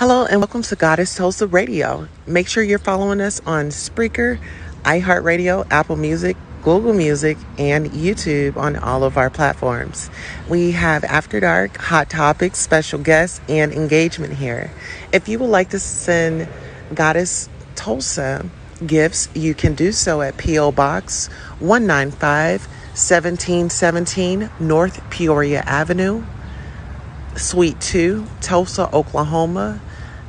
Hello and welcome to Goddess Tulsa Radio. Make sure you're following us on Spreaker, iHeartRadio, Apple Music, Google Music, and YouTube on all of our platforms. We have After Dark, Hot Topics, special guests, and engagement here. If you would like to send Goddess Tulsa gifts, you can do so at P.O. Box 195 1717 North Peoria Avenue, Suite 2, Tulsa, Oklahoma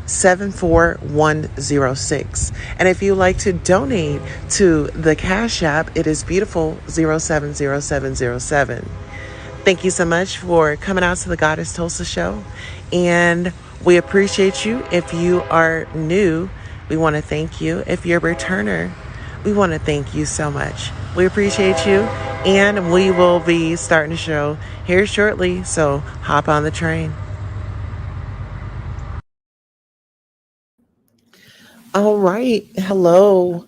74106. And if you like to donate to the Cash App, it is beautiful 070707. Thank you so much for coming out to the Goddess Tulsa show. And we appreciate you. If you are new, we want to thank you. If you're a returner, we want to thank you so much. We appreciate you. And we will be starting the show here shortly. So hop on the train. All right. Hello,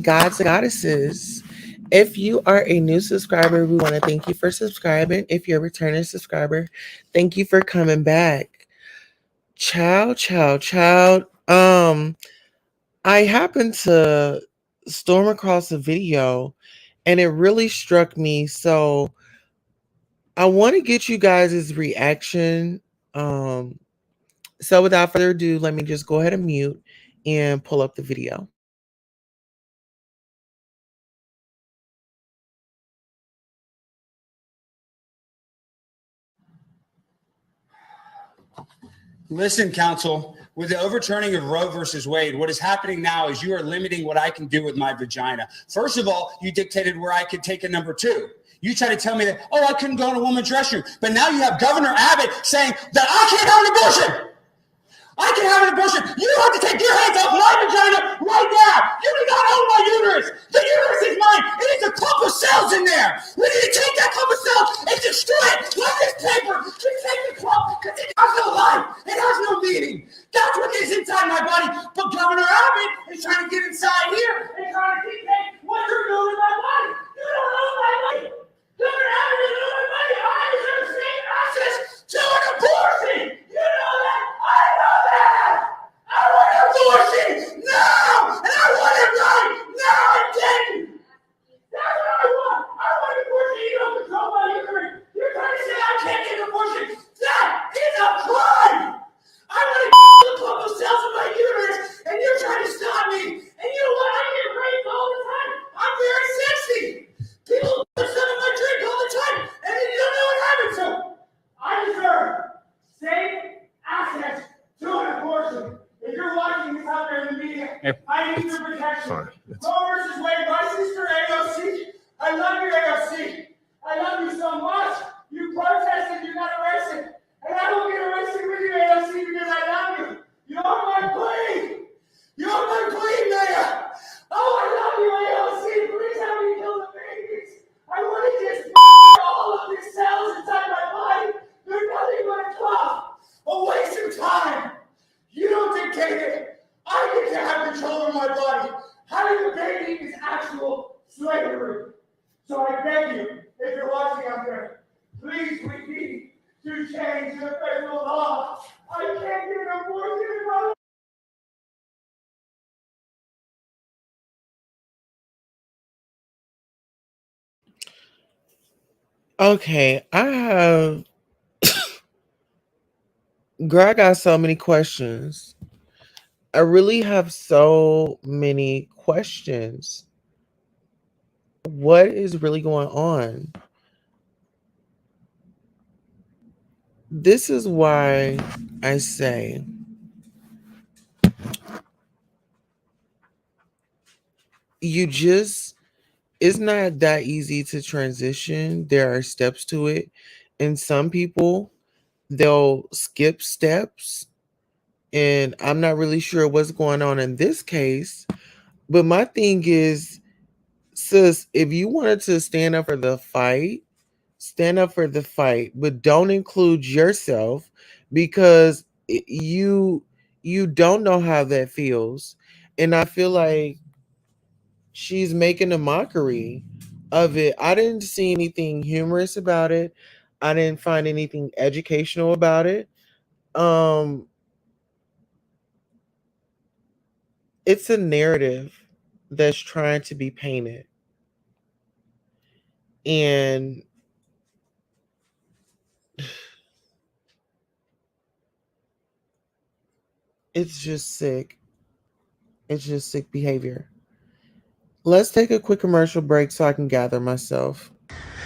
gods and goddesses. If you are a new subscriber, we want to thank you for subscribing. If you're a returning subscriber, thank you for coming back. Child. I happened to storm across a video and it really struck me. So I want to get you guys' reaction. So without further ado, let me just go ahead and mute and pull up the video. Listen, counsel, with the overturning of Roe versus Wade, what is happening now is you are limiting what I can do with my vagina. First of all, you dictated where I could take a number two. You try to tell me that, I couldn't go in a woman's restroom. But now you have Governor Abbott saying that I can't have an abortion. I can have an abortion. You have to take your hands off my vagina right now. You do not own my uterus. The uterus is mine. It is a clump of cells in there. We need to take that clump of cells and destroy it like this paper. Just take the clump because it has no life. It has no meaning. That's what is inside my body. But Governor Abbott is trying to get inside here and trying to dictate what you're doing in my body. You don't own my body. Governor Abbott doesn't own my body. I deserve the same access to an abortion. You know that. I know that. I want an abortion now, and I want it right now and then. That's what I want. I want an abortion. You don't control my uterus. You're trying to say I can't get an abortion. That is a crime. I want to the clump of cells in my uterus, and you're trying to stop me. And you know what? I get raped all the time. I'm very sexy. People put some in my drink all the time, and then you don't know what happened to them. I deserve safe access to an abortion. If you're watching this out there in the media, I need your protection. Roe versus Wade, my sister AOC. I love you, AOC. I love you so much. You protested, you got arrested. And I won't get arrested with you, AOC, because I love you. You're my queen. You're my queen, Mayor. Oh, I love you, AOC. Please help me kill the babies. I want to just all of these cells inside my body. They're nothing but a clump. A waste of time. You don't dictate it. I get to have control of my body. Having a baby is actual slavery. So I beg you, if you're watching out there, please we need to change the federal law. I can't get an abortion in my life. Okay, girl, I got so many questions. I really have so many questions. What is really going on? This is why I say it's not that easy to transition. There are steps to it. And some people, they'll skip steps. And I'm not really sure what's going on in this case. But my thing is, sis, if you wanted to stand up for the fight, stand up for the fight, but don't include yourself because you don't know how that feels. And I feel like she's making a mockery of it. I didn't see anything humorous about it. I didn't find anything educational about it. Um It's a narrative that's trying to be painted, and it's just sick. It's just sick behavior. Let's take a quick commercial break so I can gather myself.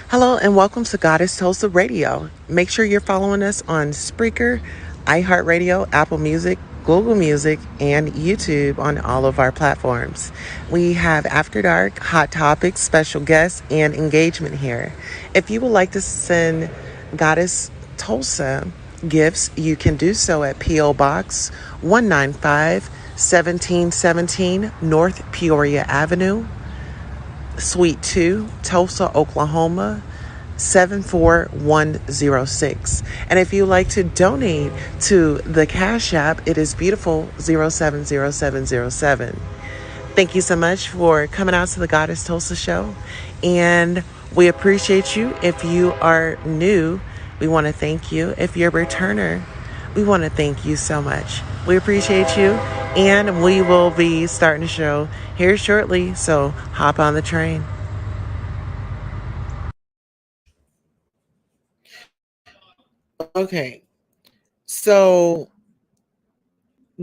Hello and welcome to Goddess Tulsa Radio. Make sure you're following us on Spreaker, iHeartRadio, Apple Music, Google Music, and YouTube on all of our platforms. We have After Dark, Hot Topics, special guests, and engagement here. If you would like to send Goddess Tulsa gifts, you can do so at P.O. Box 195 1717 North Peoria Avenue, Suite 2, Tulsa, Oklahoma, 74106. And if you like to donate to the Cash App, it is beautiful 070707. Thank you so much for coming out to the Goddess Tulsa show. And we appreciate you. If you are new, we want to thank you. If you're a returner, we want to thank you so much. We appreciate you. And we will be starting the show here shortly. So hop on the train. Okay. So,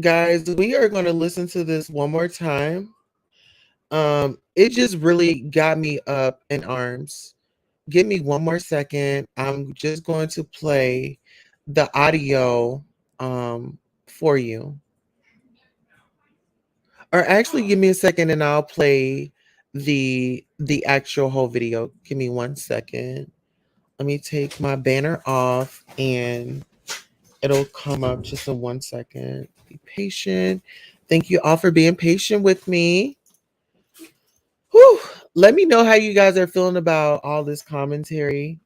guys, we are going to listen to this one more time. It just really got me up in arms. Give me one more second. I'm just going to play the audio for you. Or actually give me a second and I'll play the actual whole video. Give me 1 second. Let me take my banner off and it'll come up just in 1 second. Be patient. Thank you all for being patient with me. Whew. Let me know how you guys are feeling about all this commentary.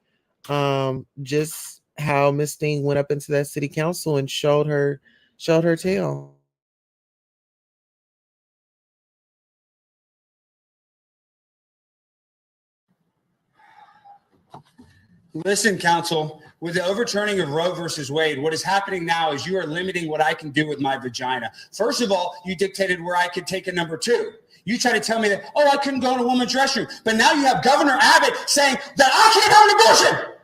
Just how Miss Thing went up into that city council and showed her tail. Listen, counsel, with the overturning of Roe versus Wade, what is happening now is you are limiting what I can do with my vagina. First of all, you dictated where I could take a number two. You try to tell me that, oh, I couldn't go in a woman's restroom. But now you have Governor Abbott saying that I can't have an abortion.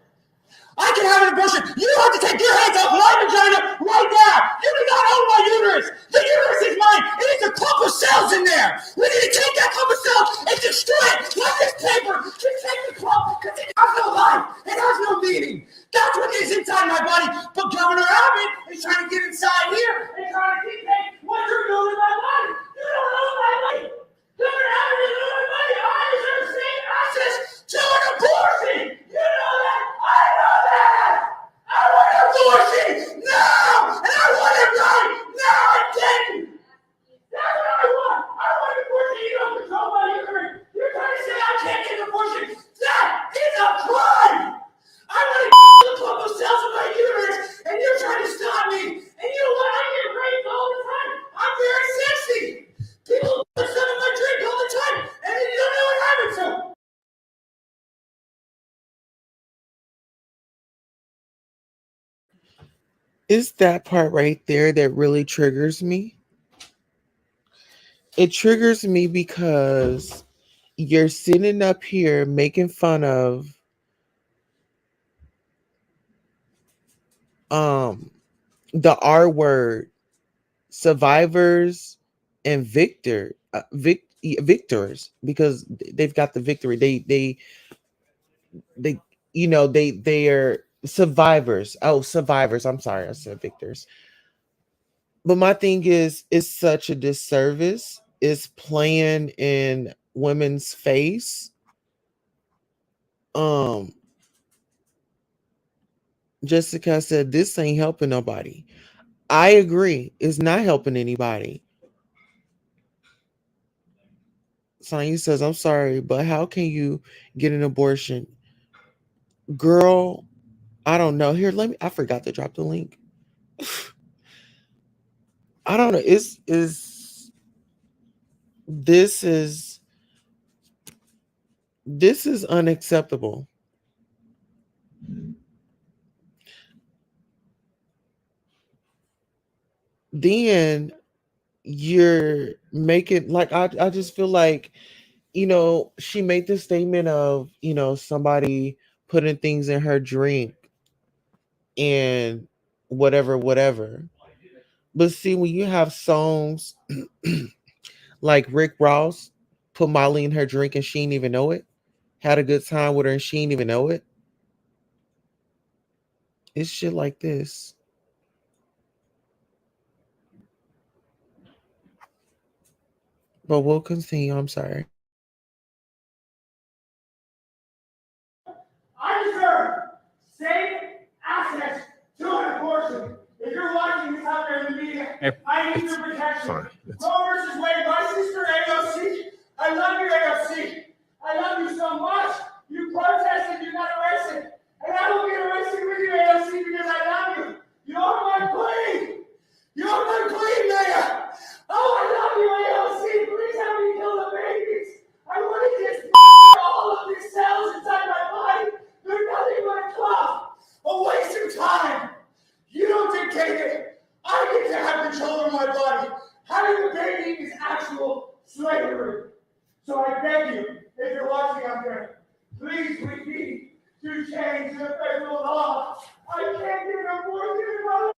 I can have an abortion. You have to take your hands off my vagina right now. You do not own my uterus. The uterus is mine. It is a clump of cells in there. We need to take that clump of cells and destroy it like this paper. Just take the clump because it has no life. It has no meaning. That's what is inside my body. But Governor Abbott is trying to get inside here and trying to dictate what you're doing in my body. You don't own my body. Governor Abbott is on my body. I deserve the same access to an abortion. You know that. I know that. I want an abortion now, and I want it right now. I didn't. That's what I want. I want an abortion. You don't control my uterus. You're trying to say I can't get an abortion. That is a crime. I want to the clump of cells in my uterus, and you're trying to stop me. And you know what? I get raped all the time. I'm very sexy. People put some in my drink all the time, and then you don't know what happens to them. It's that part right there that really triggers me. It triggers me because you're sitting up here making fun of um the R word, survivors and victors, because they've got the victory. They they are survivors. Oh, survivors. I'm sorry, I said victors. But my thing is, it's such a disservice. It's playing in women's face. Um, Jessica said this ain't helping nobody. I agree. It's not helping anybody. Sonya says, I'm sorry, but how can you get an abortion? Girl, I don't know. Here, I forgot to drop the link. I don't know. This is this is unacceptable. Then you're making like I just feel like, she made the statement of, somebody putting things in her drink and whatever, whatever. But see, when you have songs like Rick Ross put Molly in her drink and she didn't even know it, had a good time with her and she didn't even know it. It's shit like this. But we'll continue. I'm sorry. I deserve safe access to an abortion. If you're watching this out there in the media, I need your protection. Fine. Roe versus Wade, my sister AOC, I love you, AOC. I love you so much. You protested, you got arrested. And I will get arrested with you, AOC, because I love you. You're my queen. You're my queen, Mayor. Oh, I love you, AOC. Please help me kill the babies. I want to just all of these cells inside my body. They're nothing but a cloth. A waste of time. You don't dictate it. I get to have control of my body. Having a baby is actual slavery. So I beg you, if you're watching out there, please we need to change the federal law. I can't get an abortion in my life.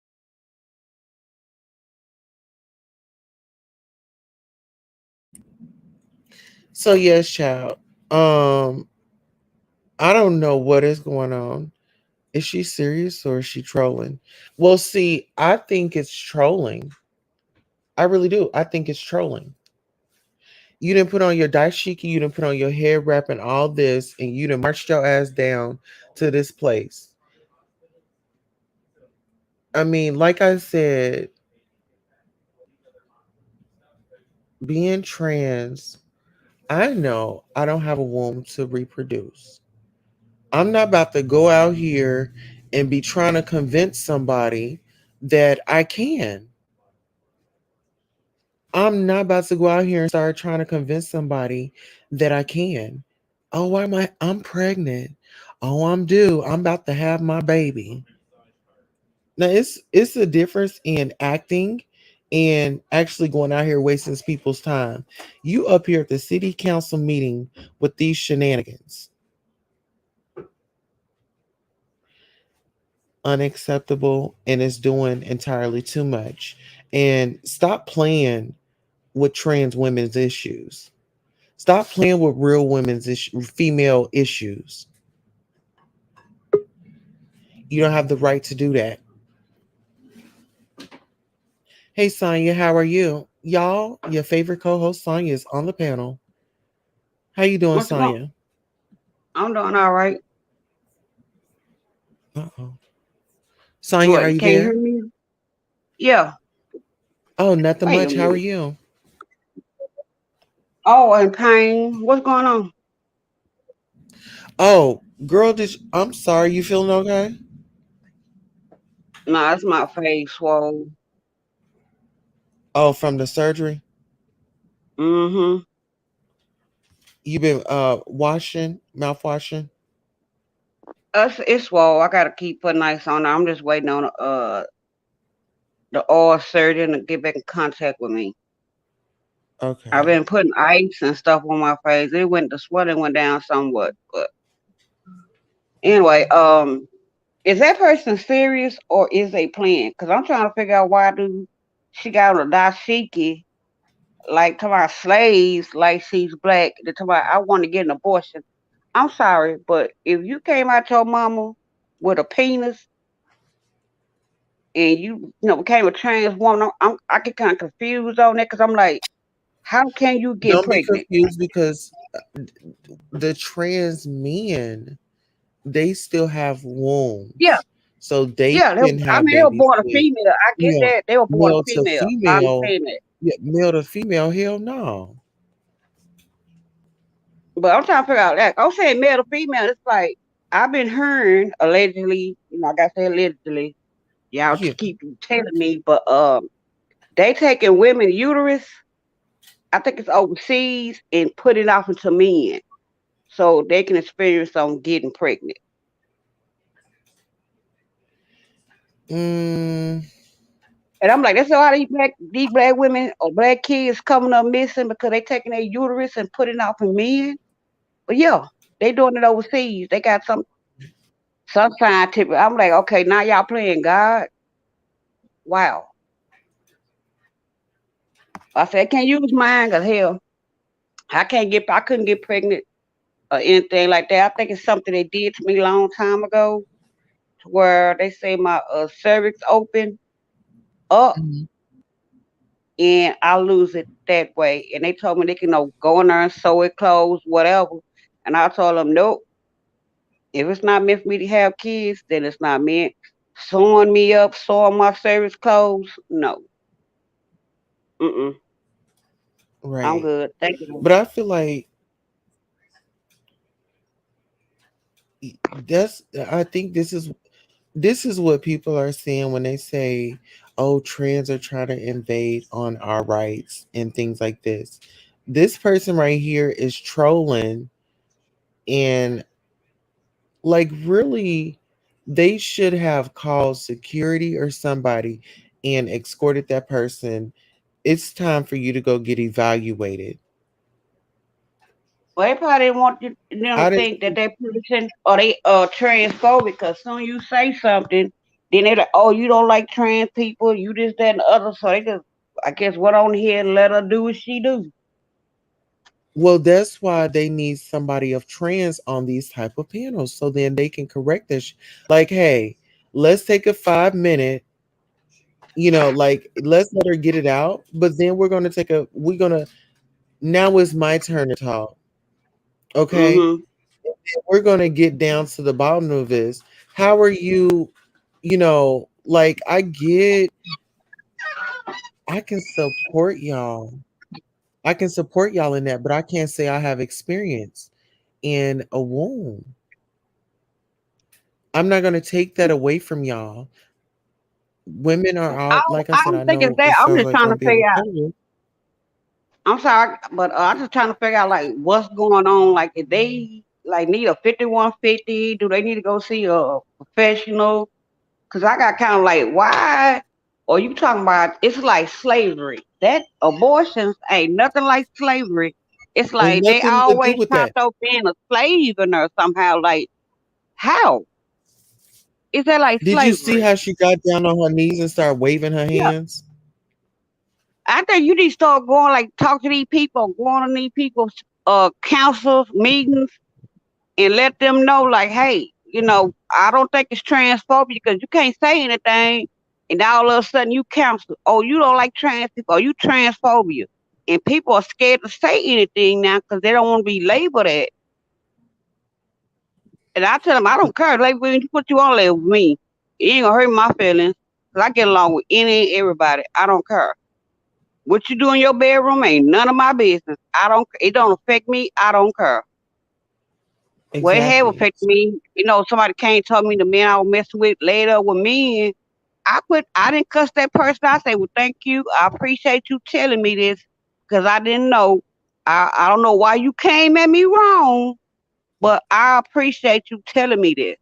So yes, child. Um, I don't know what is going on. Is she serious or is she trolling? Well, see, I think it's trolling. I really do. I think it's trolling. You didn't put on your dashiki, you didn't put on your hair wrap and all this, and you didn't marched your ass down to this place. I mean, like I said, being trans, I know I don't have a womb to reproduce. I'm not about to go out here and be trying to convince somebody that I can. I'm not about to go out here and start trying to convince somebody that I can. Oh, why am I? I'm pregnant. Oh, I'm due. I'm about to have my baby. Now it's a difference in acting and actually going out here wasting people's time. You up here at the city council meeting with these shenanigans. Unacceptable, and it's doing entirely too much. And stop playing with trans women's issues. Stop playing with real female issues. You don't have the right to do that. Hey, Sonya, how are you? Y'all, your favorite co-host Sonya is on the panel. How you doing, What's going? Sonya? I'm doing all right. Uh-oh. Sonya, are What? you Can you hear there? me? Yeah. Oh, nothing Wait a much. How are minute. you? Oh, and pain. What's going on? Oh, girl, I'm sorry. You feeling okay? Nah, it's my face swole. Oh, from the surgery? Mm-hmm. You been washing, mouth washing? It's swole. I gotta keep putting ice on it. I'm just waiting on the oil surgeon to get back in contact with me. I've Okay. been putting ice and stuff on my face. The swelling went down somewhat, but anyway, is that person serious or is they playing? Because I'm trying to figure out why do she got on a dashiki like to my slaves, like she's black, to my I want to get an abortion. I'm sorry, but if you came out your mama with a penis and you became a trans woman, I get kind of confused on that because I'm like, how can you get Don't be pregnant? confused because the trans men, they still have Yeah, wombs. So they yeah. can I have mean, they were babies born a with, female. I you get know, that they were born a male to female. I female. understand that, Yeah, male to female, hell no. but I'm trying to figure out that. I'm saying male to female. It's like I've been hearing allegedly. Like I said, allegedly. Y'all Yeah. keep telling me, but they taking women uterus, I think it's overseas, and put it off into men so they can experience on getting pregnant. Mm, And I'm like, that's why these black women or black kids coming up missing because they taking their uterus and putting off in men. But yeah, they doing it overseas. They got some scientific. I'm like, okay, now y'all playing God. Wow. I said, I can't use mine because hell, I couldn't get pregnant or anything like that. I think it's something they did to me a long time ago, where they say my cervix open up Mhm. and I lose it that way. And they told me they can go in there and sew it closed, whatever. And I told them, nope. If it's not meant for me to have kids, then it's not meant. Sewing me up, sewing my cervix closed, no. Mm-mm. I'm Right. good. Thank you. But I feel like that's I think this is what people are saying when they say, oh, trans are trying to invade on our rights and things like this. This person right here is trolling, and like really they should have called security or somebody and escorted that person. It's time for you to go get evaluated. Well, they probably didn't want them to I didn't think that they person or they transphobic because soon you say something, then they're like, oh, you don't like trans people, you this, that, and the other. So they just, I guess, went on here and let her do what she do. Well, that's why they need somebody of trans on these type of panels so then they can correct this. Like, hey, let's take a 5 minute, like let's let her get it out, but then we're gonna now it's my turn to talk. Okay. Mm-hmm. We're gonna get down to the bottom of this. How are you, like I can support y'all. I can support y'all in that, but I can't say I have experience in a womb. I'm not gonna take that away from y'all. Women are out, like I I said, I don't think it's know that. it I'm sounds just like trying I'm to being figure out. repetitive. I'm sorry, but I'm just trying to figure out like what's going on. Like, if they like need a 5150, do they need to go see a professional? Because I got kind of like, why? Or you talking about it's like slavery? That abortions ain't nothing like slavery. It's Ain't like they nothing to do always with try to that. throw being a slave in there somehow. Like, how is that like Did you see slavery? how she got down on her knees and started waving her Yeah, hands? I think you need to start going like talk to these people, going to these people's councils meetings and let them know, like, hey, I don't think it's transphobia because you can't say anything, and all of a sudden you counsel, oh, you don't like trans people, oh, you transphobia, and people are scared to say anything now because they don't want to be labeled at. And I tell them, I don't care, like when you put you on there with me, it ain't gonna hurt my feelings because I get along with any and everybody. I don't care. What you do in your bedroom ain't none of my business. I don't. It don't affect me. I don't care. Well, it have Exactly. affected me. Somebody came and told me the man I was messing with later with men. I didn't cuss that person. I say, well, thank you. I appreciate you telling me this because I didn't know. I don't know why you came at me wrong, but I appreciate you telling me this.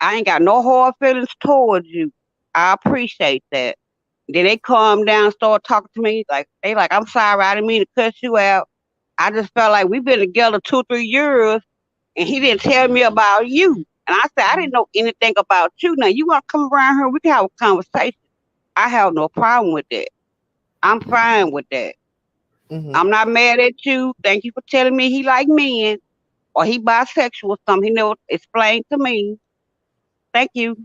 I ain't got no hard feelings towards you. I appreciate that. Then they calm down, start talking to me like they like, I'm sorry, I didn't mean to cuss you out. I just felt like we've been together 2, 3 years and he didn't tell me about you. And I said, I didn't know anything about you. Now you want to come around here, we can have a conversation. I have no problem with that. I'm fine with that. Hmm. I'm not mad at you. Thank you for telling me he like men or he bisexual or something. He never explained to me. Thank you,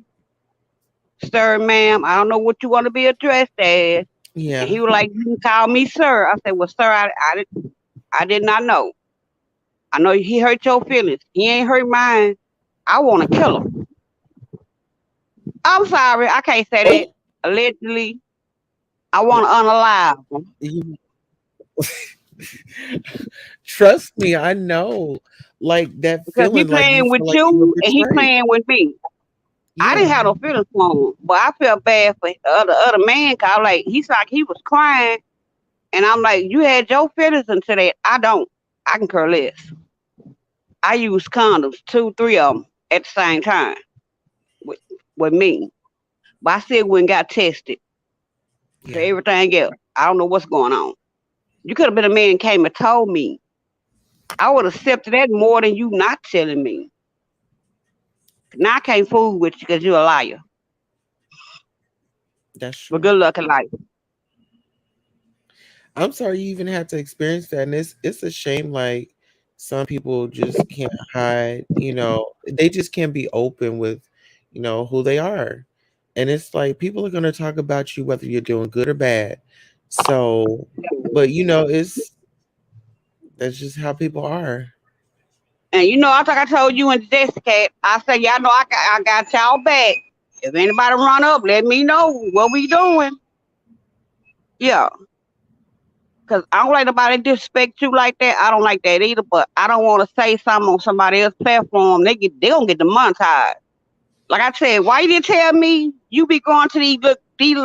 sir, ma'am. I don't know what you want to be addressed as. And Yeah. he was like, you can call me sir. I said, well, sir, I did not know. I know he hurt your feelings. He ain't hurt mine. I want to kill him. I'm sorry, I can't say that. Oh, Allegedly, I want to unalive him you- trust me, I know. Like that because he feeling, like you playing with feel like you were you and he betrayed. playing with me. I didn't Yeah. have no feelings for him, but I felt bad for the other man. Cause like he's like he was crying, and I'm like, you had your feelings into that. I don't. I can care less. I use condoms, 2, 3 of them at the same time with with me. But I still went and got tested. to Yeah, everything else. I don't know what's going on. You could have been a man and came and told me. I would have accepted that more than you not telling me. Now I can't fool with you because you're a liar. that's But true. good luck in life. I'm sorry you even had to experience that. And it's a shame like some people just can't hide, they just can't be open with, who they are. And it's like people are gonna talk about you whether you're doing good or bad. So but it's that's just how people are. And I think I told you and Jessica, I said, y'all know I got y'all back. If anybody run up, let me know what we doing. Yeah, because I don't like nobody disrespect you like that. I don't like that either. But I don't want to say something on somebody else's platform. They gonna get demonetized. Like I said, why you didn't tell me you be going to these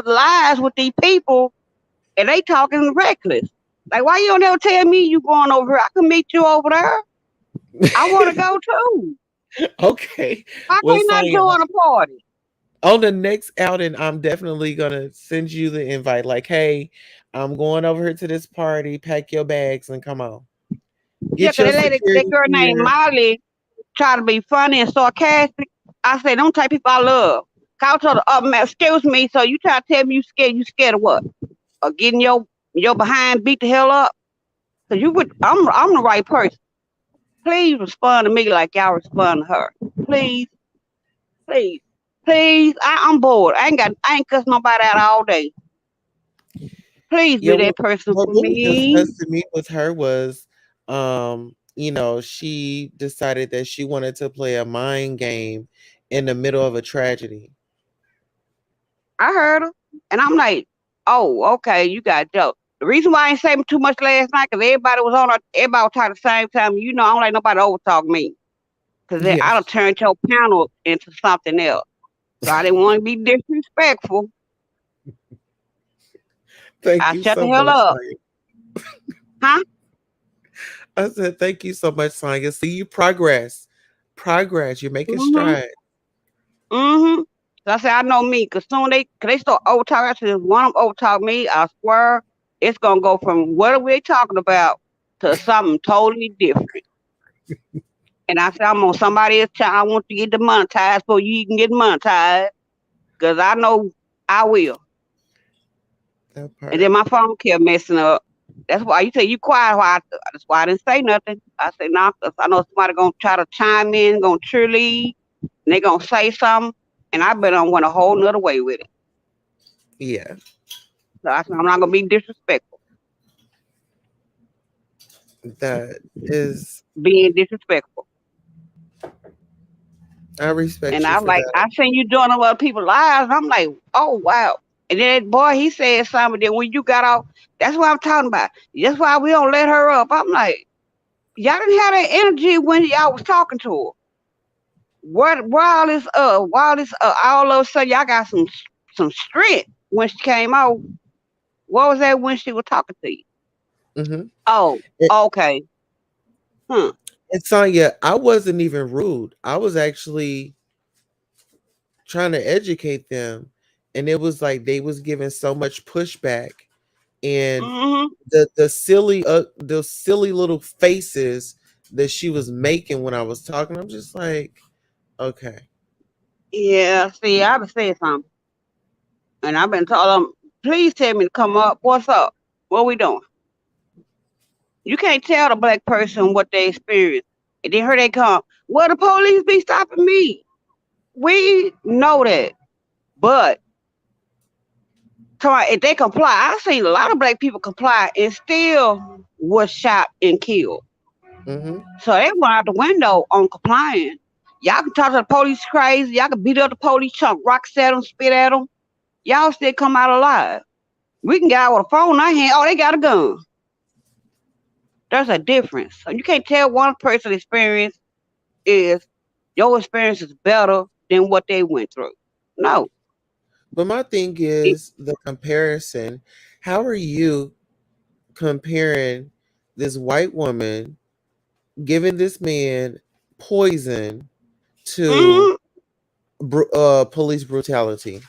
lives with these people and they talking reckless? Like why you don't ever tell me you going over here? I can meet you over there. I want to go too. Okay. Why Well, can't I Sonya, join a party? on the next outing, I'm definitely gonna send you the invite. Like, hey, I'm going over here to this party. Pack your bags and come on. Yeah, Get cause your that security girl named clear. Molly try to be funny and sarcastic. I say, don't take people I love. Call to the man, excuse me. So you try to tell me you scared? You scared of what? Of getting your behind beat the hell up? Cause you would. I'm the right person. Please respond to me like y'all respond to her. Please, please, please. I'm bored. I ain't cussed nobody out all day. Please Yeah, be that person what for really me. disgusted me with her was, she decided that she wanted to play a mind game in the middle of a tragedy. I heard her, and I'm like, oh, okay, you got dope. The reason why I ain't saying too much last night, cause everybody was on her, everybody was talking at the same time. I don't like nobody overtalk me, cause then Yeah. I done turned your panel into something else. So I didn't want to be disrespectful. Thank I you shut so the hell much, up, Sonya. huh? I said, thank you so much, Sonya. See you progress. Progress. You're making Mhm, strides. mhm. So I said, I know me, cause soon cause they start overtalking. I said, if one of them overtalk me, I swear, it's gonna go from what are we talking about to something totally different. And I said, I'm on somebody else's time. I want you to get demonetized so you can get monetized. Because I know I will. That And then part. my phone kept messing up. That's why you say you quiet. That's why I didn't say nothing. I said, nah, 'cause I know somebody going to try to chime in, going to cheerlead, and they going to say something. And I bet I went a whole nother way with it. Yeah. So I said, I'm not going to be disrespectful. That is, Being disrespectful. I respect And you I'm for like, that. I seen you doing other people's lives. And I'm like, oh wow. And then that boy, he said something that when you got off, that's what I'm talking about. That's why we don't let her up. I'm like, y'all didn't have that energy when y'all was talking to her. All of a sudden y'all got some strength when she came out. What was that when she was talking to you? Hmm. Oh, And, okay. Hmm. and Sonya, I wasn't even rude. I was actually trying to educate them, and it was like they was giving so much pushback, and Mm-hmm. the silly little faces that she was making when I was talking. I'm just like, okay. Yeah, see, I've been saying something. And I've been telling them, please tell me to come up. What's up? What we doing? You can't tell the black person what they experience. And then here they come. Well, the police be stopping me. We know that. But if they comply, I've seen a lot of black people comply and still was shot and killed. Hmm. So they went out the window on complying. Y'all can talk to the police crazy. Y'all can beat up the police, chunk rocks at them, spit at them. Y'all still come out alive. We can get out with a phone in our hand. Oh, they got a gun. There's a difference. So you can't tell one person's experience is your experience is better than what they went through. No. But my thing It, is the comparison. How are you comparing this white woman giving this man poison to mm, police brutality?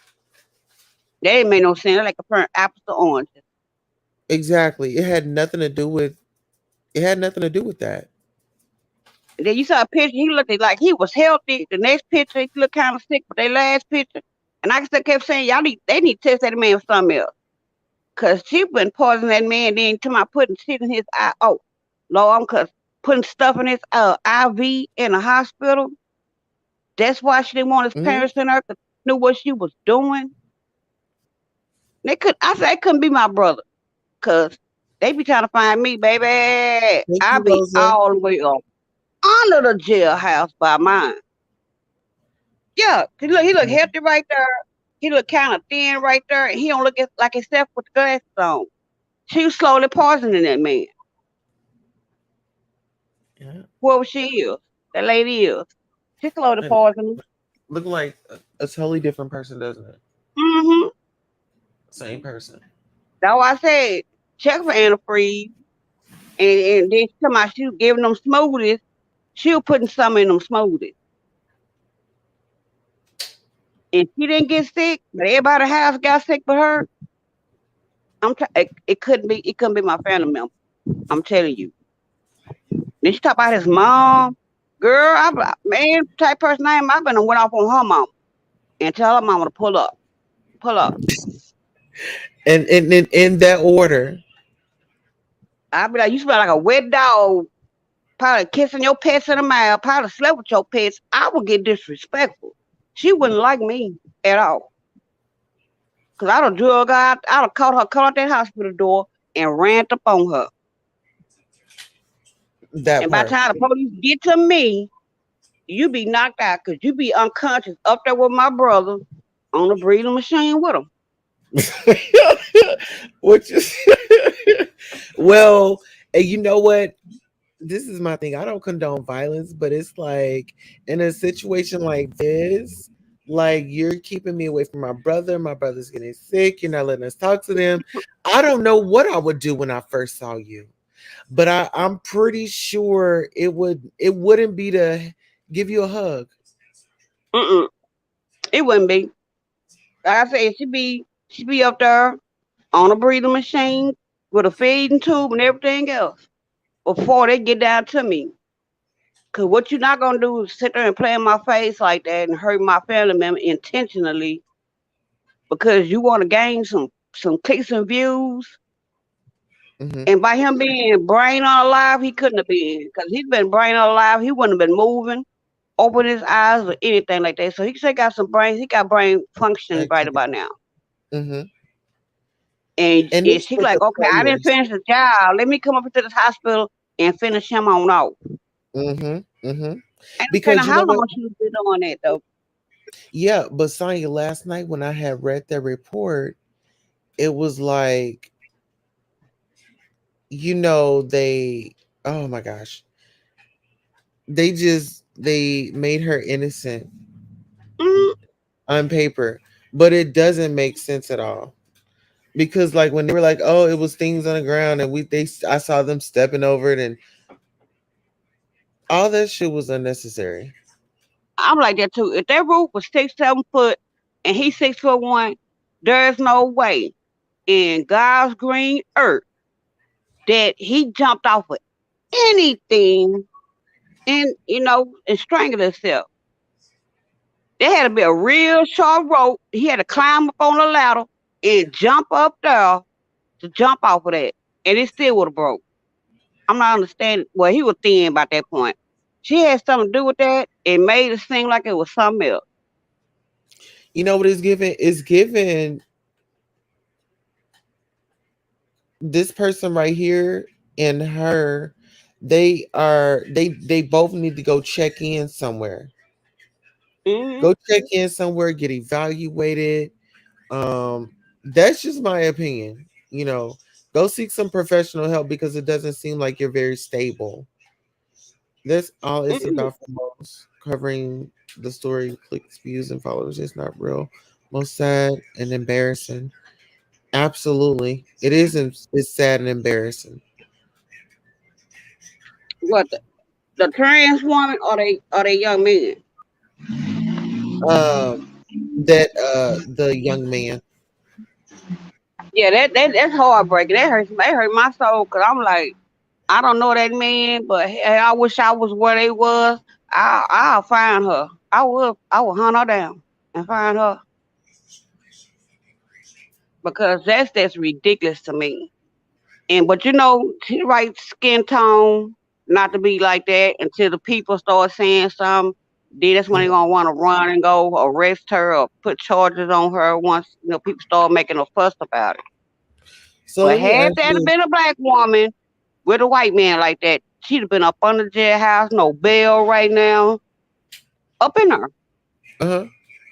That ain't make no sense. They're like comparing apples to oranges. Exactly. It had nothing to do with that. And then you saw a picture, he looked like he was healthy. The next picture, he looked kind of sick, but their last picture. And I still kept saying, they need to test that man for something else. Because she been poisoning that man, then to my putting shit in his eye. Oh, Lord, because putting stuff in his IV in a hospital. That's why she didn't want his Hmm. parents in her, because knew what she was doing. I said, it couldn't be my brother, because they be trying to find me, baby. Thank I you, be Rosa. all the way up under the jailhouse by mine. Yeah, he look healthy right there. He look kind of thin right there, and he don't look like himself with the glasses on. She was slowly poisoning that man. Yeah. Whoever she is, that lady is. She slowly And poisoning. look like a totally different person, doesn't it? Mm-hmm. Same person. That's why I said check for antifreeze, and then she come out, she was giving them smoothies. She was putting some in them smoothies, and she didn't get sick, but everybody in the house got sick but her. It couldn't be my family member. I'm telling you. Then she talk about his mom. Girl, man, type person I am. I been and went off on her mom and tell her mama to pull up. And in that order. I be like, you smell like a wet dog. Probably kissing your pets in the mouth. Probably slept with your pets. I would get disrespectful. She wouldn't like me at all. Cause I'd have drug her out. I'd have caught out that hospital door and ran up on her. That And by the part. time the police get to me, you be knocked out because you be unconscious up there with my brother on the breathing machine with him. Which is well, and you know what? This is my thing. I don't condone violence, but it's like in a situation like this, like you're keeping me away from my brother. My brother's getting sick. You're not letting us talk to them. I don't know what I would do when I first saw you, but I'm pretty sure it wouldn't be to give you a hug. Mm-mm. It wouldn't be. Like I said, she be up there on a breathing machine with a feeding tube and everything else before they get down to me. Cause what you're not gonna do is sit there and play in my face like that and hurt my family member intentionally because you want to gain some clicks and views. Hmm. And by him being brain alive, he couldn't have been because he's been brain alive. He wouldn't have been moving, open his eyes or anything like that. So he said got some brain. He got brain functioning right Activity. about now. Hmm. And And this she's with like, the okay, I didn't players. finish the job. Let me come up into this hospital and finish him on off. Hmm. Hmm. And I'm Because saying, you how know what? long she was been doing that though? Yeah, but Sonya, last night when I had read that report, it was like, they, oh my gosh, they made her innocent Mm, on paper, but it doesn't make sense at all. Because like when they were like, oh, it was things on the ground and I saw them stepping over it and all that shit was unnecessary. I'm like that too. If that roof was 6, 7 foot and he's 6 foot 1, there's no way in God's green earth that he jumped off of anything and and strangled himself. There had to be a real short rope. He had to climb up on the ladder and jump up there to jump off of that. And it still would have broke. I'm not understanding. Well, he was thin by that point. She had something to do with that. It made it seem like it was something else. You know what it's given? It's given this person right here and her, they both need to go check in somewhere. Hmm. Go check in somewhere, get evaluated. That's just my opinion. Go seek some professional help because it doesn't seem like you're very stable. That's all it's Hmm. about for most. Covering the story, clicks, views, and followers is not real. Most sad and embarrassing. Absolutely, it is. It's sad and embarrassing. What the trans woman or they young men? Um, that the young man. Yeah, that's heartbreaking. That hurt my soul because I'm like, I don't know that man, but hey, I wish I was where they was. I'll find her. I will hunt her down and find her because that's ridiculous to me. And but she right skin tone, not to be like that until the people start saying something. Then that's when they're Mhm. gonna want to run and go arrest her or put charges on her once people start making a fuss about it. So But let me had ask that you been a black woman with a white man like that, she'd have been up under the jailhouse, no bail right now, up in her. this. Uh-huh.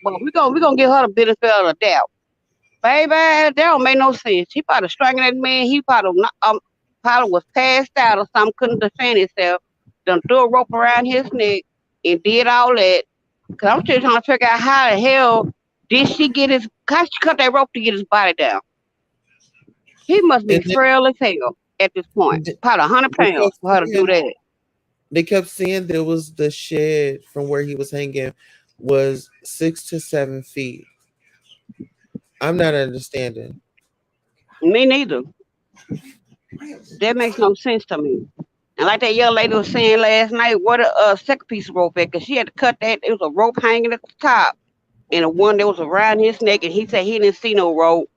But we gonna give her the benefit of the doubt. Baby, that don't make no sense. He probably strangled that man. He probably was passed out or something, couldn't defend himself. Done threw a rope around his neck and did all that. Cause I'm still trying to figure out how the hell how she cut that rope to get his body down. He must And be frail as hell at this point. then Probably 100 they pounds kept for her to do saying that. they kept saying there was the shed from where he was hanging was 6 to 7 feet. I'm not understanding. Me neither. That makes no sense to me. And like that young lady was saying last night, what a second piece of rope at? Cause she had to cut that. It was a rope hanging at the top, and the one that was around his neck. And he said he didn't see no rope.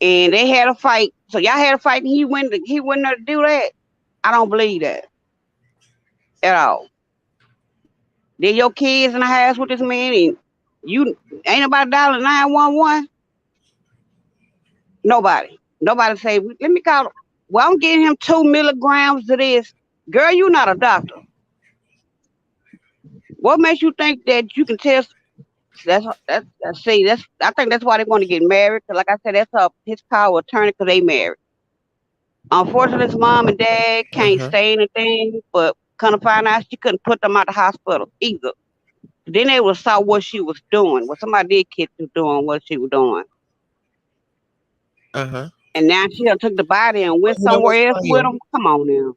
And they had a fight. So y'all had a fight, and he went there to do that. I don't believe that at all. Then your kids in the house with this man, and you ain't nobody dialing 911. Nobody. Nobody say, let me call. Well, I'm getting him 2 milligrams of this. Girl, you not a doctor. What makes you think that you can tell? That's see. I think that's why they want to get married. Cause like I said, that's his power of attorney. Cause they married. Unfortunately, his mom and dad can't Uh-huh. say anything. But kind of find out she couldn't put them out the hospital either. Then they would saw what she was doing. What somebody did catch her doing what she was doing. Uh-huh. And now she done took the body and But went you know what, somewhere else with Saya? them. Come on now.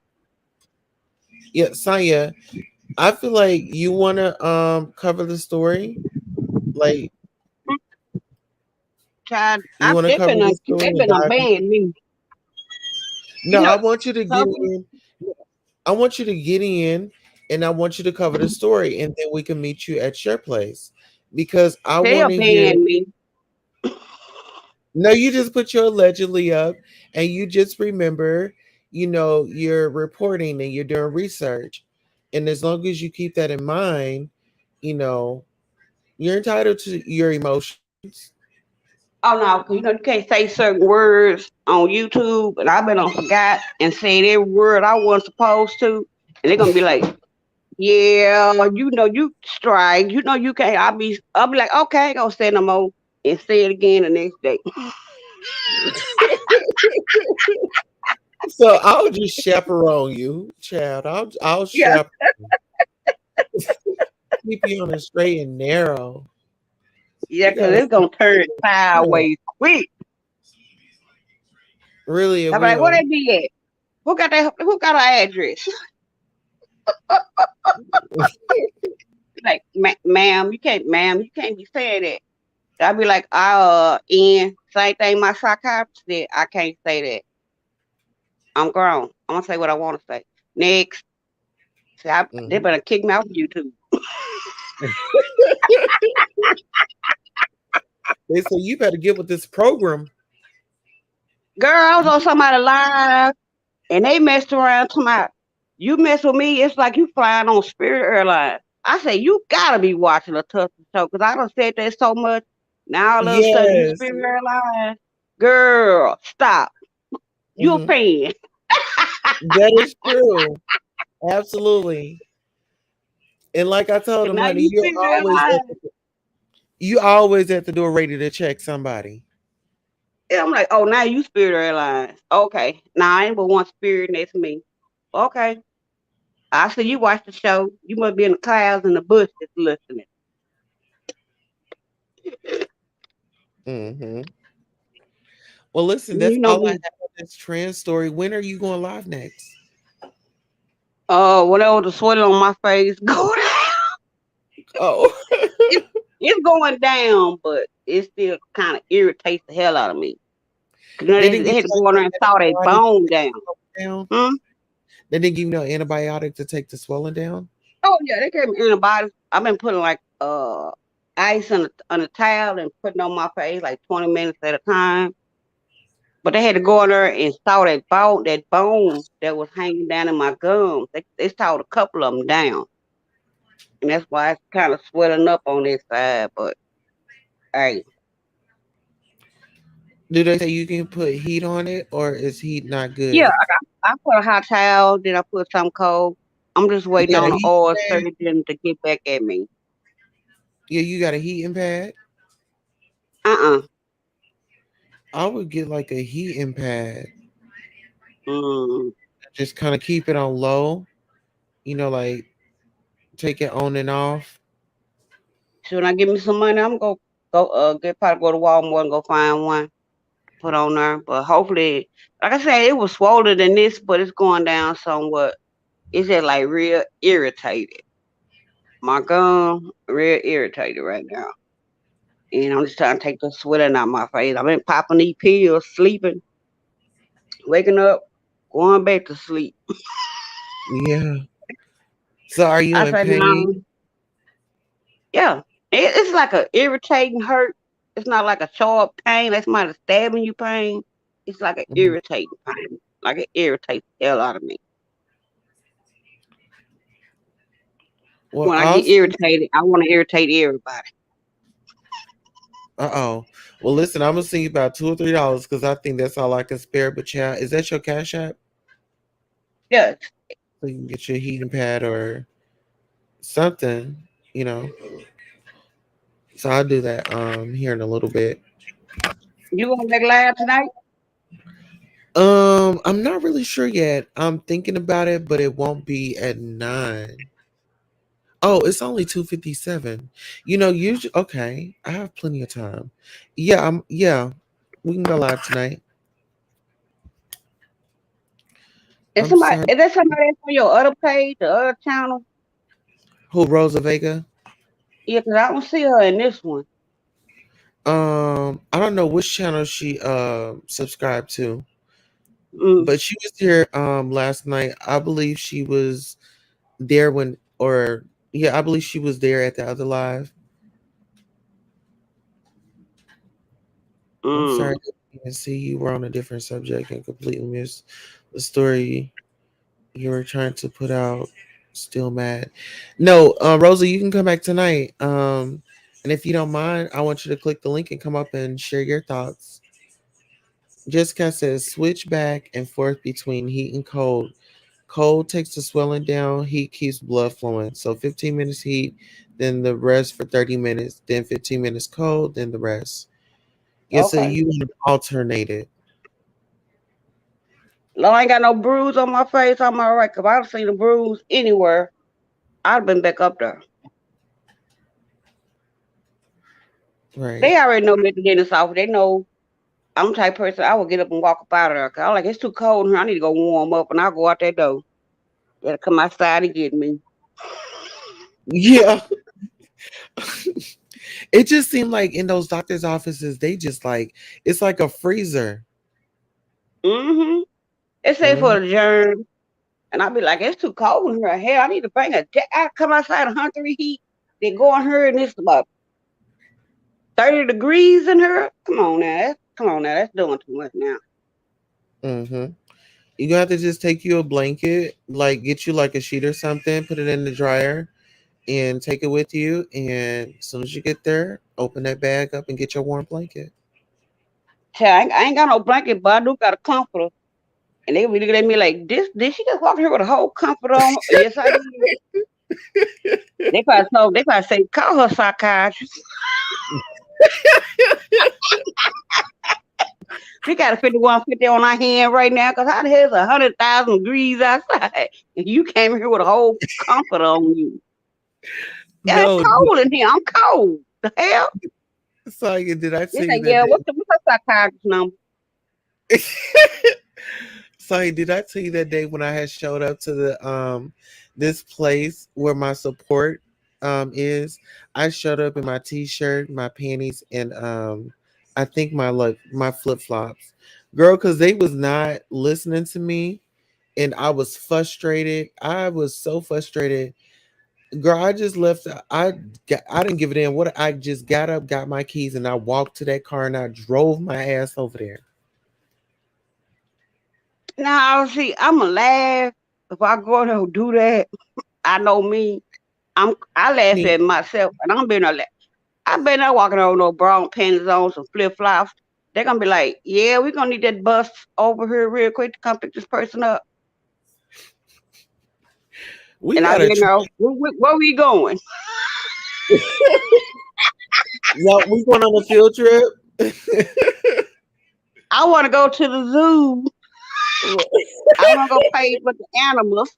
Yeah, Saya, I feel like you wanna cover the story. Like Child, you wanna they cover been the they story and been dive in. banned me. No, You I know, want you to get something. in. I want you to get in and I want you to cover the story and then we can meet you at your place because I want They'll to hear. ban me. No, you just put your allegedly up and you just remember, you're reporting and you're doing research. And as long as you keep that in mind, you know, you're entitled to your emotions. Oh no, 'cause you can't say certain words on YouTube, and I've been on forgot and saying every word I wasn't supposed to, and they're gonna be like, "Yeah, you strike, you can't." I'll be like, "Okay, I ain't gonna say no more," and say it again the next day. So I'll just chaperone you, child. I'll Yeah, chaperone keep you on a straight and narrow. yeah, You because gotta it's gonna turn stop. sideways quick. Really, it I'm like, "Where will. they be at? Who got our address?" Like, ma'am, you can't be saying that. I'll be like, in same thing my psychiatrist said. I can't say that. I'm grown. I'm gonna say what I want to say. Next, see, they Mhm. better kick me out of YouTube. They say you better get with this program. Girl, I was on somebody live and they messed around to my. You mess with me, it's like you flying on Spirit Airlines. I say you gotta be watching a Tussle show because I don't said that so much. Now all of a sudden you Yes. Spirit Airlines, girl, stop. You a Hmm. fan? That is true. Absolutely. And like I told And him, now honey, you Spirit Airlines. you always at the door ready to check somebody. And I'm like, oh, now you Spirit Airlines. Okay. Now I ain't but one Spirit next to me. Okay. I see you watch the show. You must be in the clouds and the bushes listening. Hmm. Well, listen, that's You know all I me. have on this trans story. When are you going live next? Whenever the sweat on my face go down, Oh, it's going down, but it still kind of irritates the hell out of me. You know, They didn't they give had you to like go in there and no saw that antibiotic to bone take down. the swelling down. Hmm? They didn't give you no antibiotic to take the swelling down. Oh yeah, they gave me antibiotics. I've been putting like ice on a towel and putting on my face like 20 minutes at a time. But they had to go in there and saw that bone that was hanging down in my gums. They sawed a couple of them down, and that's why it's kind of swelling up on this side. But hey, Do they say you can put heat on it, or is heat not yeah, good? I put a hot towel, then I put some cold. I'm just You waiting got a on the heat oil pad? surgeon to get back at me. Yeah, you got a heating pad. Uh-uh. I would get like a heating pad, Mm. just kind of keep it on low. Like take it on and off. So when I give me some money, I'm gonna probably go to Walmart and go find one to put on there. But hopefully, like I said, it was swollen than this, but it's going down somewhat. It's just like real irritated. My gum real irritated right now. And I'm just trying to take the sweating out my face. I've been popping these pills, sleeping, waking up, going back to sleep. Yeah. So are you I in said, no, pain? yeah. It's like a irritating hurt. It's not like a sharp pain. That's somebody stabbing you pain. It's like an Mhm. irritating pain. Like it irritates the hell out of me. Well, When I get also, irritated, I want to irritate everybody. uh-oh. Well, listen, I'm gonna send you about $2 or $3 because I think that's all I can spare. But yeah, is that your cash app? Yes. So you can get your heating pad or something, you know. So I'll do that here in a little bit. You gonna make live tonight? I'm not really sure yet. I'm thinking about it, but it won't be at 9. Oh, it's only 2:57. Usually okay. I have plenty of time. Yeah. We can go live tonight. I'm sorry. Is that somebody that's on your other page, the other channel? Who, Rosa Vega? Yeah, 'cause I don't see her in this one. I don't know which channel she subscribed to, Mm, but she was here last night. I believe she was there when or yeah, I believe she was there at the other live. I'm sorry, mm. I didn't even see you were on a different subject and completely missed the story you were trying to put out. Still mad. No, Rosa, you can come back tonight. And if you don't mind, I want you to click the link and come up and share your thoughts. Jessica says switch back and forth between heat and cold. Cold takes the swelling down, heat keeps blood flowing. So 15 minutes heat, then the rest for 30 minutes, then 15 minutes cold, then the rest. Yeah, so Okay. you want to alternate it. Long I ain't got no bruise on my face, I'm all right. 'Cause if I'd seen a bruise anywhere, I'd have been back up there. Right. They already know me at the dentist office. They know I'm the type of person I would get up and walk up out of there. 'Cause I'm like, it's too cold in here. I need to go warm up, and I'll go out that door. They'll come outside and get me. Yeah. It just seemed like in those doctors' offices, they just like it's like a freezer. Mm-hmm. They say Mhm. for the germs, and I'll be like, it's too cold in here. Hell, I need to bring I come outside 100 heat. They go in here and it's about 30 degrees in here. Come on now. That's doing too much now. Mhm. You gonna have to just take you a blanket, like get you like a sheet or something, put it in the dryer, and take it with you. And as soon as you get there, open that bag up and get your warm blanket. Hell, I ain't got no blanket, but I do got a comforter. And they be looking at me like, this, did she just walk here with a whole comforter on? Yes, I did. They probably say, call her psychiatrist. We got a 5150 on our hand right now because how the hell is 100,000 degrees outside? And you came here with a whole comforter on you. Yeah, it's No, cold in here. I'm cold. The hell? sorry, did I They tell you say, that yeah, day? what's her psychiatrist number? Sorry, did I tell you that day when I had showed up to the this place where my support is? I showed up in my t-shirt, my panties, and I think my flip flops, girl, because they was not listening to me, and I was frustrated. I was so frustrated, girl. I just left. I didn't give it in. What I just got up, got my keys, and I walked to that car and I drove my ass over there. Now, see, I'ma laugh if I go there and do that. I know me. I laugh Me, at myself, and I'm being a laugh. I better not walking on no brown panties on some flip flops. They're gonna be like, "Yeah, we're gonna need that bus over here real quick to come pick this person up." we And I got a didn't trip. know where we going. Yeah, we going on a field trip. I want to go to the zoo. I want to go play with the animals.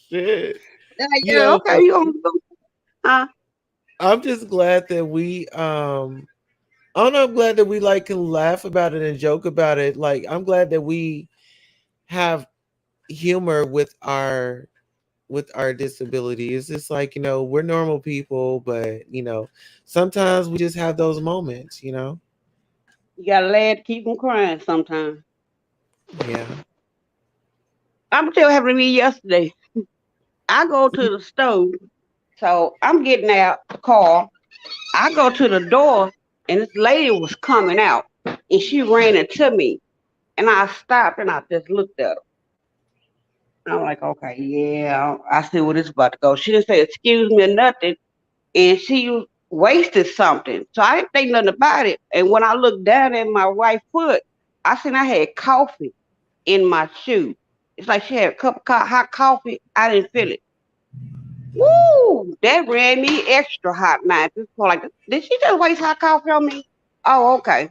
Shit. They're like, You yeah, know, okay, you want to go? Huh? I'm just glad that we I don't know, I'm glad that we like can laugh about it and joke about it. Like I'm glad that we have humor with our disability. It's just like, we're normal people, but sometimes we just have those moments. You got to laugh to keep them crying sometimes. Yeah. I'm still having me yesterday. I go to the stove, so I'm getting out the car. I go to the door, and this lady was coming out, and she ran into me, and I stopped and I just looked at her. I'm like, okay, yeah, I see where this is about to go. She didn't say excuse me or nothing, and she wasted something, so I didn't think nothing about it. And when I looked down at my right foot, I seen I had coffee in my shoe. It's like she had a cup of hot coffee. I didn't feel it. Woo! That ran me extra hot now. Just for like, did she just waste hot coffee on me? Oh, okay.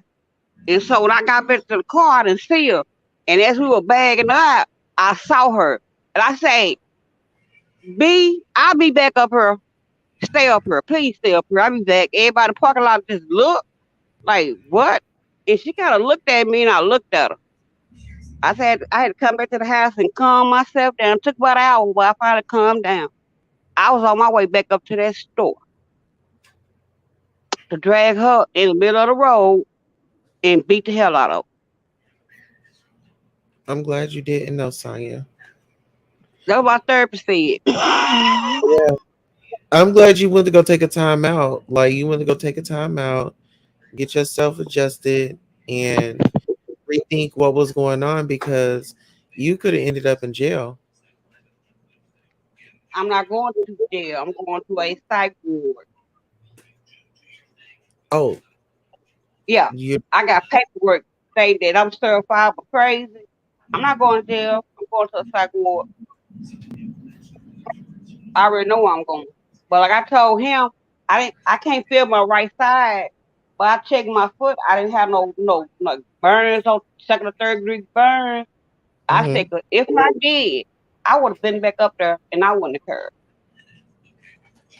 And so when I got back to the car, I didn't see her. And as we were bagging up, I saw her. And I say, B, I'll be back up here. Stay up here. Please stay up here. I'll be back. Everybody in the parking lot just looked like, what? And she kind of looked at me and I looked at her. I had to come back to the house and calm myself down. It took about an hour while I finally calmed down. I was on my way back up to that store to drag her in the middle of the road and beat the hell out of her. I'm glad you didn't know, Sonya. That was my therapist said. Yeah. I'm glad you went to go take a time out. Like you went to go take a time out, get yourself adjusted, and rethink what was going on because you could have ended up in jail. I'm not going to jail. I'm going to a psych ward. Oh, Yeah, you I got paperwork saying that I'm certified for crazy. I'm not going to jail. I'm going to a psych ward. I already know where I'm going. But like I told him, I can't feel my right side. But I checked my foot. I didn't have no burns, no second or third degree burns. I hmm said, 'cause if I did, I would have been back up there and I wouldn't have cared.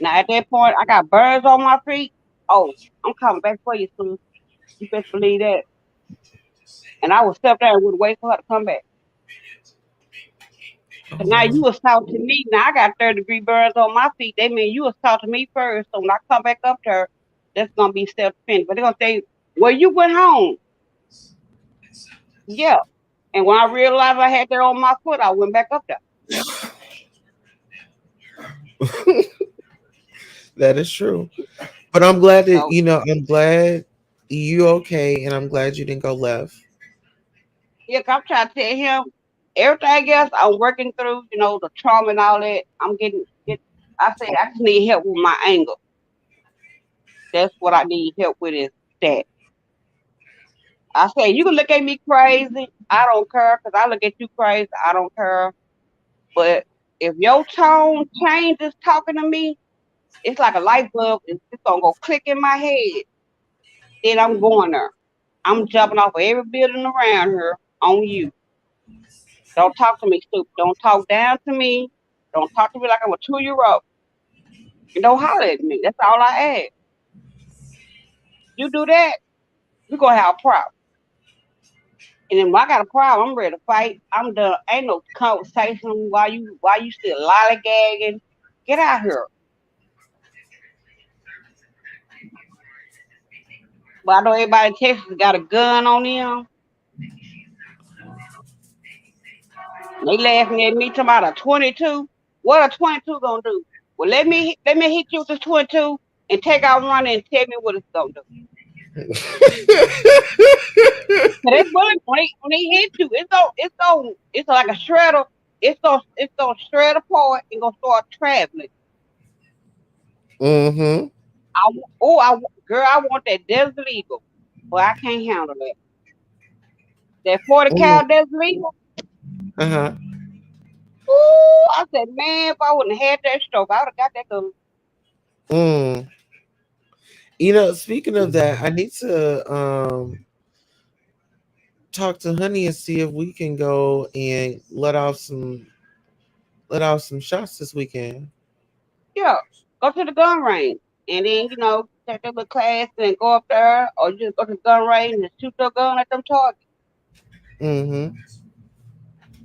Now at that point, I got burns on my feet. Oh, I'm coming back for you soon. You best believe that. And I would step there and would wait for her to come back. Oh, 'Cause now Lord. you assaulted me. Now I got third-degree burns on my feet. They mean you assaulted me first. So when I come back up to her, that's gonna be self-defense. But they're gonna say, well, you went home. Yeah. And when I realized I had that on my foot, I went back up there. That is true. But I'm glad that So I'm glad you okay, and I'm glad you didn't go left. yeah, 'cause I'm trying to tell him everything else I'm working through, the trauma and all that. I'm getting it. I said I just need help with my anger. That's what I need help with is that. I said you can look at me crazy. I don't care because I look at you crazy. I don't care. But if your tone changes talking to me, it's like a light bulb. It's gonna go click in my head. Then I'm going there. I'm jumping off of every building around here on you. Don't talk to me stupid. Don't talk down to me. Don't talk to me like I'm a 2 year old. And don't holler at me. That's all I ask. You do that, we're gonna have a problem. And then when I got a problem, I'm ready to fight. I'm done. Ain't no conversation while you still lollygagging. Get out here. But I know everybody in Texas got a gun on them. They laughing at me talking about a 22. What a 22 gonna do? Well, let me hit you with this 22 and take out running and tell me what it's gonna do. So that bullet when they hit you, it's like a shredder. It's gonna shred apart and gonna start traveling. Mm-hmm. Girl, I want that Desert Eagle, but I can't handle that. That 40 Mm. cal Desert Eagle. Uh-huh. Ooh, I said, man, if I wouldn't have had that stroke, I would have got that gun. Mm. Speaking of that, I need to talk to Honey and see if we can go and let off some shots this weekend. Yeah, go to the gun range and then take that little class and go up there, or you just go to the gun range and shoot your gun at them targets. Mm-hmm.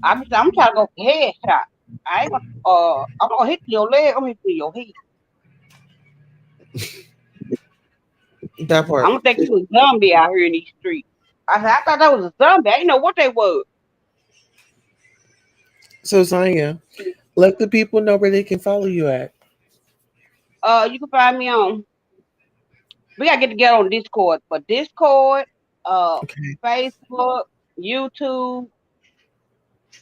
I'm trying to go for headshot. I ain't gonna I'm gonna hit your leg. I'm gonna hit you in your head. That I'm part. gonna think you a zombie out here in these streets. I thought that was a zombie. I didn't know what they was. So Sonya, let the people know where they can follow you at. You can find me on. We gotta get together on Discord, but Discord, uh, Okay. Facebook, YouTube,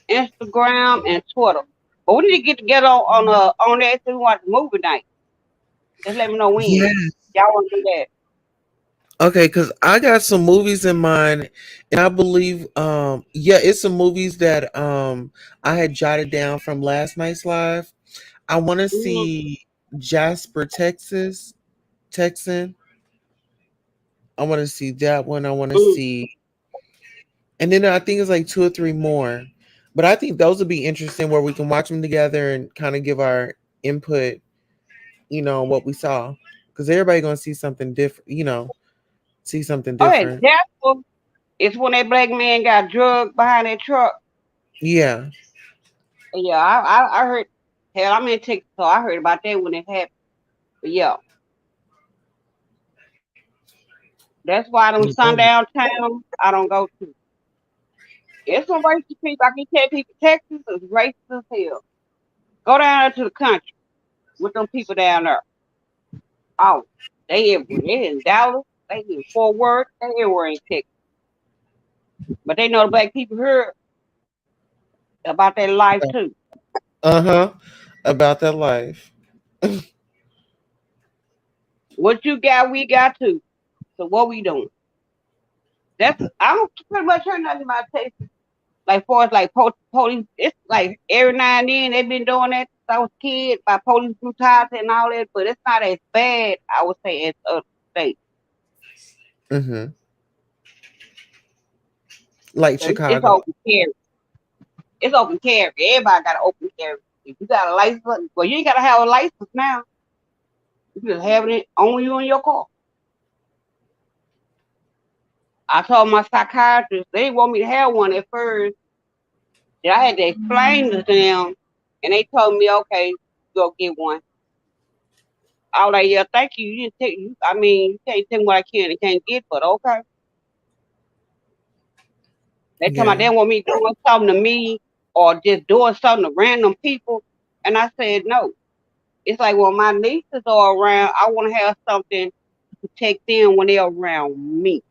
Instagram, and Twitter. But we need to get together on that so we watch movie night. Just let me know when. Yeah. Y'all want to do that? Okay, because I got some movies in mind, and I believe, yeah, it's some movies that I had jotted down from last night's live. I want to Mm-hmm. see Jasper, Texan. I want to see that one. I want to see, and then I think it's like two or three more. But I think those would be interesting where we can watch them together and kind of give our input, on what we saw, because everybody gonna see something different. See something Oh, yeah, different. Jasper. It's when that black man got drugged behind that truck. Yeah. Yeah, I heard. Hell, I'm in Texas, so I heard about that when it happened. But yeah, that's why them sundown towns I don't go to. It's some racist people. I can tell people Texas is racist as hell. Go down there to the country with them people down there. Oh, they in Dallas, they in Fort Worth, they everywhere in Texas. But they know the black people here about their life too. Uh-huh. About that life. What you got, we got too. So what we doing? That's I don't pretty much heard nothing about Texas. Like far as like police, it's like every now and then they've been doing that since I was a kid by police brutality and all that, but it's not as bad, I would say, as other states. Mm-hmm. Like So it's Chicago. open carry. It's open carry. Everybody got an open carry. If you got a license, well, you ain't gotta have a license now. You just have it on you in your car. I told my psychiatrist they didn't want me to have one at first. Then I had to explain to them, and they told me, okay, go get one. I was like, yeah, thank you. You didn't take you. I mean, you can't tell me what I can and can't get, but okay. They told me Yeah. they want me doing something to me or just doing something to random people, and I said no. It's like when my nieces are around, I want to have something to protect them when they're around me.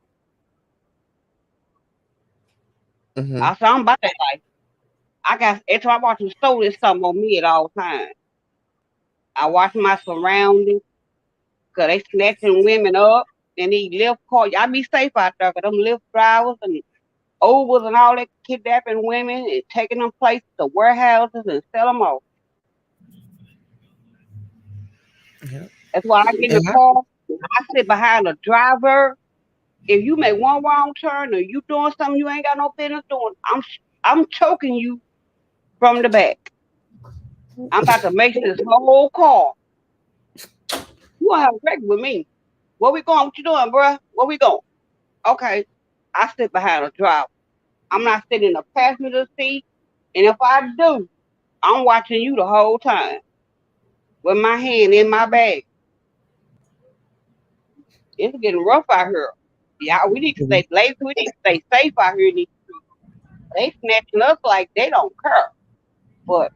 Mm-hmm. I said I'm about that life. I got every time I watch them stow this something on me at all times. I watch my surroundings because they snatching women up and these lift cars. I be safe out there because them lift drivers and Ubers and all that kidnapping women and taking them places to warehouses and sell them off. Yeah. That's why I get in the And car. I sit behind the driver. If you make one wrong turn or you doing something you ain't got no business doing, I'm choking you from the back. I'm about to make this whole car. You gonna have a break with me. Where we going? What you doing, bruh? Where we going? Okay. I sit behind the driver. I'm not sitting in the passenger seat. And if I do, I'm watching you the whole time with my hand in my bag. It's getting rough out here. Yeah, we need to Mhm. stay lazy. We need to stay safe out here in these streets. They snatching us like they don't care. But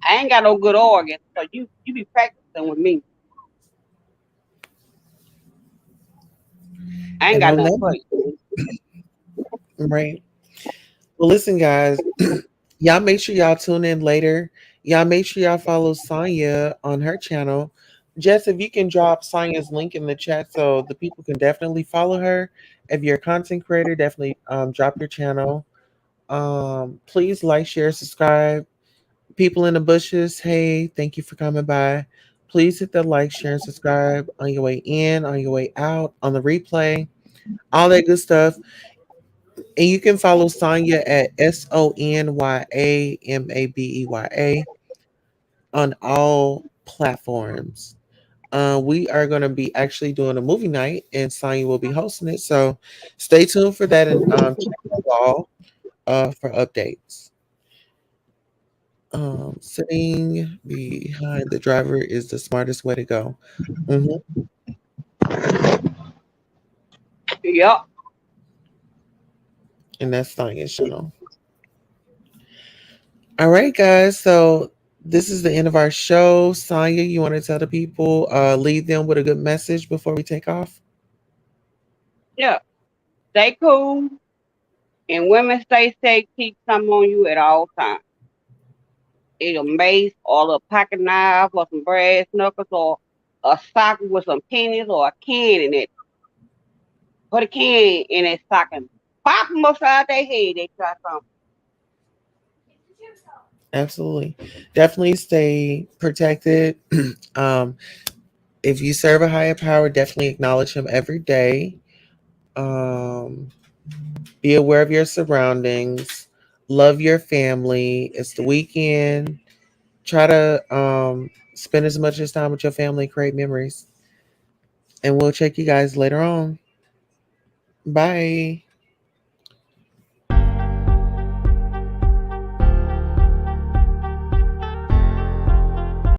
I ain't got no good organs, so you be practicing with me. I ain't And got on nothing that, for you. right. Well, listen, guys, y'all make sure y'all tune in later. Y'all make sure y'all follow Sonya on her channel. Jess, if you can drop Sonya's link in the chat so the people can definitely follow her. If you're a content creator, definitely drop your channel. Please like, share, subscribe. People in the bushes, hey, thank you for coming by. Please hit the like, share, and subscribe on your way in, on your way out, on the replay, all that good stuff. And you can follow Sonya at SonyAmabea on all platforms. We are going to be actually doing a movie night, and Sonya will be hosting it. So stay tuned for that and check the wall for updates. Sitting behind the driver is the smartest way to go. Hmm. Yup. And that's Sonya's channel. All right, guys. So this is the end of our show. Sonya, you want to tell the people, leave them with a good message before we take off? Yeah. Stay cool. And women stay safe. Keep something on you at all times. Either mace or a pocket knife or some brass knuckles or a socket with some pennies or a can in it. Put a can in that socket. Pop them upside their head. They try something. Absolutely. Definitely stay protected. um, if you serve a higher power, definitely acknowledge him every day. Um, be aware of your surroundings. Love your family. It's the weekend. Try to spend as much as time with your family, create memories. And we'll check you guys later on. Bye.